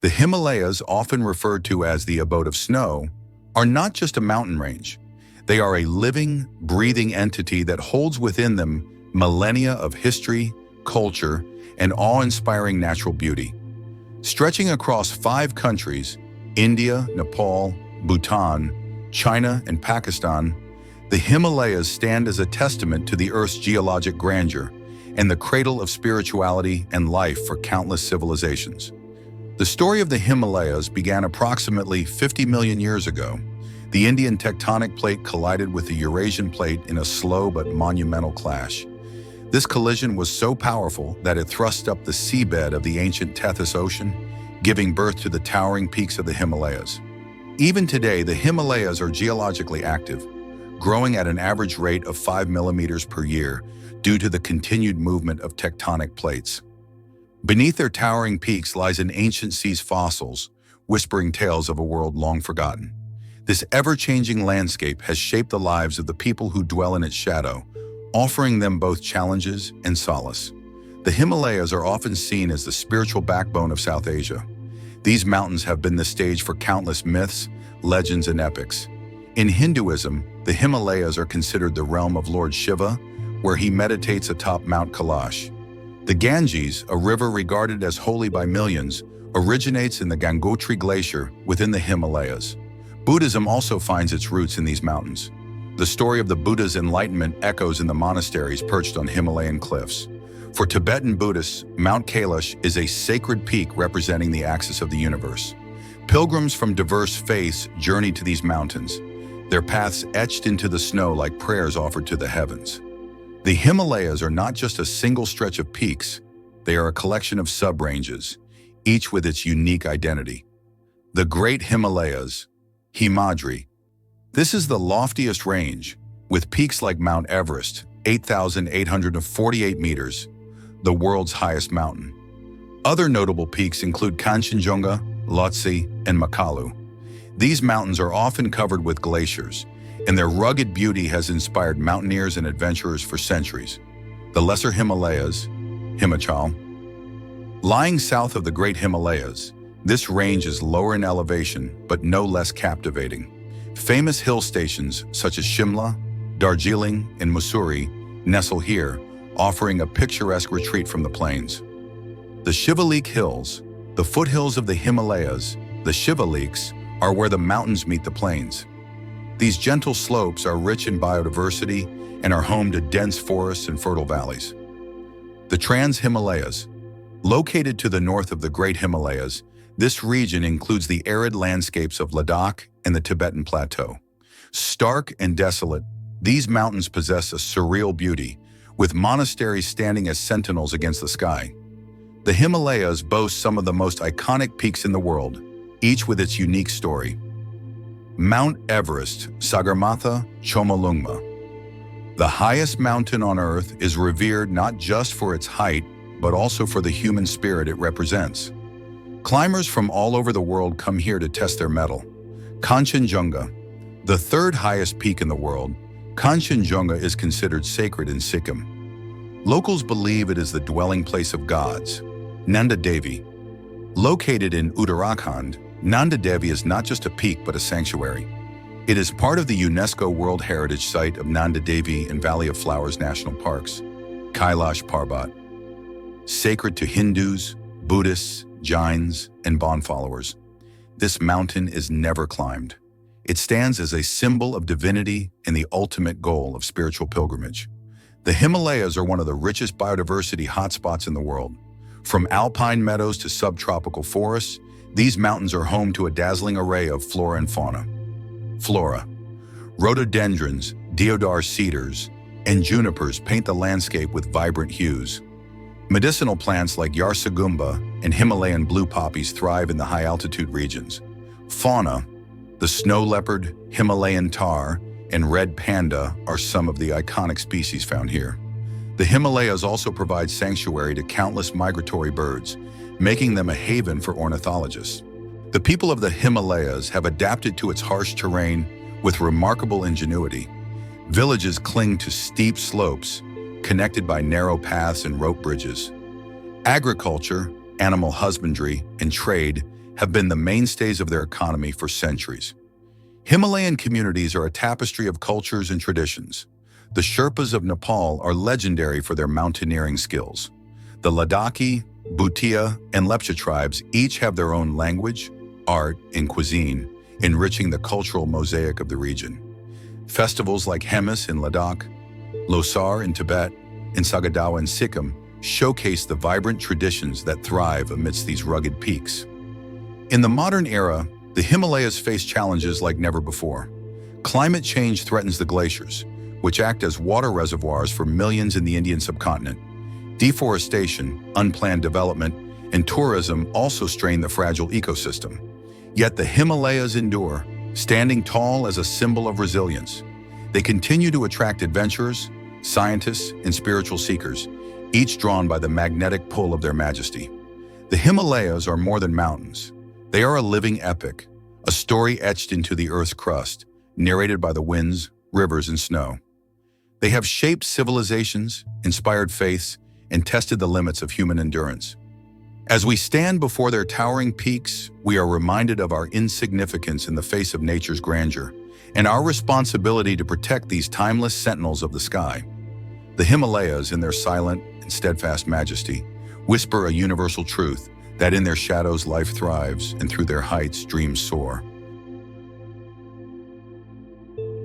The Himalayas, often referred to as the Abode of Snow, are not just a mountain range. They are a living, breathing entity that holds within them millennia of history, culture, and awe-inspiring natural beauty. Stretching across 5 countries, India, Nepal, Bhutan, China, and Pakistan, the Himalayas stand as a testament to the Earth's geologic grandeur and the cradle of spirituality and life for countless civilizations. The story of the Himalayas began approximately 50 million years ago. The Indian tectonic plate collided with the Eurasian plate in a slow but monumental clash. This collision was so powerful that it thrust up the seabed of the ancient Tethys Ocean, giving birth to the towering peaks of the Himalayas. Even today, the Himalayas are geologically active, growing at an average rate of 5 millimeters per year due to the continued movement of tectonic plates. Beneath their towering peaks lies an ancient sea's fossils, whispering tales of a world long forgotten. This ever-changing landscape has shaped the lives of the people who dwell in its shadow, offering them both challenges and solace. The Himalayas are often seen as the spiritual backbone of South Asia. These mountains have been the stage for countless myths, legends, and epics. In Hinduism, the Himalayas are considered the realm of Lord Shiva, where he meditates atop Mount Kailash. The Ganges, a river regarded as holy by millions, originates in the Gangotri Glacier within the Himalayas. Buddhism also finds its roots in these mountains. The story of the Buddha's enlightenment echoes in the monasteries perched on Himalayan cliffs. For Tibetan Buddhists, Mount Kailash is a sacred peak representing the axis of the universe. Pilgrims from diverse faiths journey to these mountains, their paths etched into the snow like prayers offered to the heavens. The Himalayas are not just a single stretch of peaks, they are a collection of sub-ranges, each with its unique identity. The Great Himalayas, Himadri. This is the loftiest range, with peaks like Mount Everest, 8,848 meters, the world's highest mountain. Other notable peaks include Kanchenjunga, Lhotse, and Makalu. These mountains are often covered with glaciers, and their rugged beauty has inspired mountaineers and adventurers for centuries. The Lesser Himalayas, Himachal. Lying south of the Great Himalayas, this range is lower in elevation, but no less captivating. Famous hill stations such as Shimla, Darjeeling, and Mussoorie nestle here, offering a picturesque retreat from the plains. The Shivalik Hills, the foothills of the Himalayas, the Shivaliks, are where the mountains meet the plains. These gentle slopes are rich in biodiversity and are home to dense forests and fertile valleys. The Trans-Himalayas. Located to the north of the Great Himalayas, this region includes the arid landscapes of Ladakh and the Tibetan Plateau. Stark and desolate, these mountains possess a surreal beauty, with monasteries standing as sentinels against the sky. The Himalayas boast some of the most iconic peaks in the world, each with its unique story. Mount Everest, Sagarmatha, Chomolungma. The highest mountain on Earth is revered not just for its height, but also for the human spirit it represents. Climbers from all over the world come here to test their mettle. Kanchenjunga, the 3rd highest peak in the world, Kanchenjunga is considered sacred in Sikkim. Locals believe it is the dwelling place of gods. Nanda Devi. Located in Uttarakhand, Nanda Devi is not just a peak but a sanctuary. It is part of the UNESCO World Heritage Site of Nanda Devi and Valley of Flowers National Parks. Kailash Parbat. Sacred to Hindus, Buddhists, Jains, and Bon followers, this mountain is never climbed. It stands as a symbol of divinity and the ultimate goal of spiritual pilgrimage. The Himalayas are one of the richest biodiversity hotspots in the world. From alpine meadows to subtropical forests, these mountains are home to a dazzling array of flora and fauna. Flora. Rhododendrons, deodar cedars, and junipers paint the landscape with vibrant hues. Medicinal plants like Yarsagumba and Himalayan blue poppies thrive in the high-altitude regions. Fauna. The snow leopard, Himalayan tahr, and red panda are some of the iconic species found here. The Himalayas also provide sanctuary to countless migratory birds, making them a haven for ornithologists. The people of the Himalayas have adapted to its harsh terrain with remarkable ingenuity. Villages cling to steep slopes, connected by narrow paths and rope bridges. Agriculture, animal husbandry, and trade have been the mainstays of their economy for centuries. Himalayan communities are a tapestry of cultures and traditions. The Sherpas of Nepal are legendary for their mountaineering skills. The Ladakhi, Bhutia, and Lepcha tribes each have their own language, art, and cuisine, enriching the cultural mosaic of the region. Festivals like Hemis in Ladakh, Losar in Tibet, and Sagadawa in Sikkim showcase the vibrant traditions that thrive amidst these rugged peaks. In the modern era, the Himalayas face challenges like never before. Climate change threatens the glaciers, which act as water reservoirs for millions in the Indian subcontinent. Deforestation, unplanned development, and tourism also strain the fragile ecosystem. Yet the Himalayas endure, standing tall as a symbol of resilience. They continue to attract adventurers, scientists, and spiritual seekers, each drawn by the magnetic pull of their majesty. The Himalayas are more than mountains. They are a living epic, a story etched into the Earth's crust, narrated by the winds, rivers, and snow. They have shaped civilizations, inspired faiths, and tested the limits of human endurance. As we stand before their towering peaks, we are reminded of our insignificance in the face of nature's grandeur, and our responsibility to protect these timeless sentinels of the sky. The Himalayas, in their silent and steadfast majesty, whisper a universal truth that in their shadows life thrives and through their heights dreams soar.